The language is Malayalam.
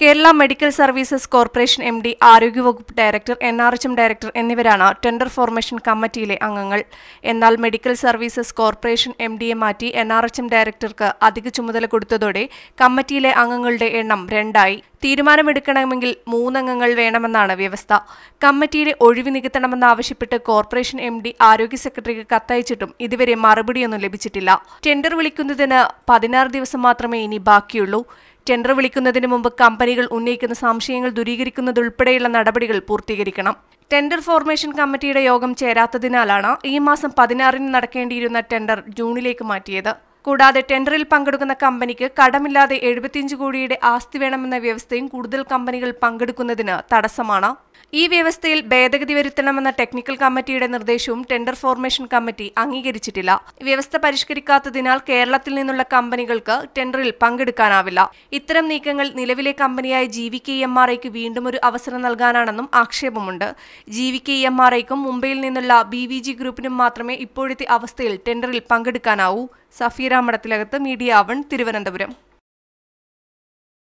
Kerala medical services corporation MD, ആരോഗ്യവകുപ്പ് ഡയറക്ടർ, NRHM ഡയറക്ടർ എന്നിവരാണ് ടെൻഡർ ഫോർമേഷൻ കമ്മിറ്റിയിലെ അംഗങ്ങൾ. എന്നാൽ മെഡിക്കൽ സർവീസസ് കോർപ്പറേഷൻ MDയെ മാറ്റി NRHM ഡയറക്ടർക്ക് അധിക ചുമതല കൊടുത്തതോടെ കമ്മിറ്റിയിലെ അംഗങ്ങളുടെ എണ്ണം 2ആയി. തീരുമാനമെടുക്കണമെങ്കിൽ 3 അംഗങ്ങൾ വേണമെന്നാണ് വ്യവസ്ഥ. കമ്മിറ്റിയിലെ ഒഴിവ് നികത്തണമെന്നാവശ്യപ്പെട്ട് കോർപ്പറേഷൻ MD ആരോഗ്യ സെക്രട്ടറിക്ക് കത്തയച്ചിട്ടും ഇതുവരെ മറുപടിയൊന്നും ലഭിച്ചിട്ടില്ല. ടെൻഡർ വിളിക്കുന്നതിന് 16 ദിവസം മാത്രമേ ഇനി ബാക്കിയുള്ളൂ. ടെൻഡർ വിളിക്കുന്നതിന് മുമ്പ് കമ്പനികൾ ഉന്നയിക്കുന്ന സംശയങ്ങൾ ദൂരീകരിക്കുന്നതുൾപ്പെടെയുള്ള നടപടികൾ പൂർത്തീകരിക്കണം. ടെൻഡർ ഫോർമേഷൻ കമ്മിറ്റിയുടെ യോഗം ചേരാത്തതിനാലാണ് ഈ മാസം 16-ന് നടക്കേണ്ടിയിരുന്ന ടെൻഡർ ജൂണിലേക്ക് മാറ്റിയത്. കൂടാതെ ടെൻഡറിൽ പങ്കെടുക്കുന്ന കമ്പനിക്ക് കടമില്ലാതെ 75 കോടിയുടെ ആസ്തി വേണമെന്ന വ്യവസ്ഥയും കൂടുതൽ കമ്പനികൾ പങ്കെടുക്കുന്നതിന് തടസ്സമാണ്. ഈ വ്യവസ്ഥയിൽ ഭേദഗതി വരുത്തണമെന്ന ടെക്നിക്കൽ കമ്മിറ്റിയുടെ നിർദ്ദേശവും ടെൻഡർ ഫോർമേഷൻ കമ്മിറ്റി അംഗീകരിച്ചിട്ടില്ല. വ്യവസ്ഥ പരിഷ്കരിക്കാത്തതിനാൽ കേരളത്തിൽ നിന്നുള്ള കമ്പനികൾക്ക് ടെൻഡറിൽ പങ്കെടുക്കാനാവില്ല. ഇത്തരം നീക്കങ്ങൾ നിലവിലെ കമ്പനിയായ GVK-EMRIക്ക് വീണ്ടും ഒരു അവസരം നൽകാനാണെന്നും ആക്ഷേപമുണ്ട്. GVK-EMRIക്കും മുംബൈയിൽ നിന്നുള്ള BVG ഗ്രൂപ്പിനും മാത്രമേ ഇപ്പോഴത്തെ അവസ്ഥയിൽ ടെൻഡറിൽ പങ്കെടുക്കാനാവൂ. സഫീറ മഠത്തിലകത്ത്, മീഡിയ 1, തിരുവനന്തപുരം.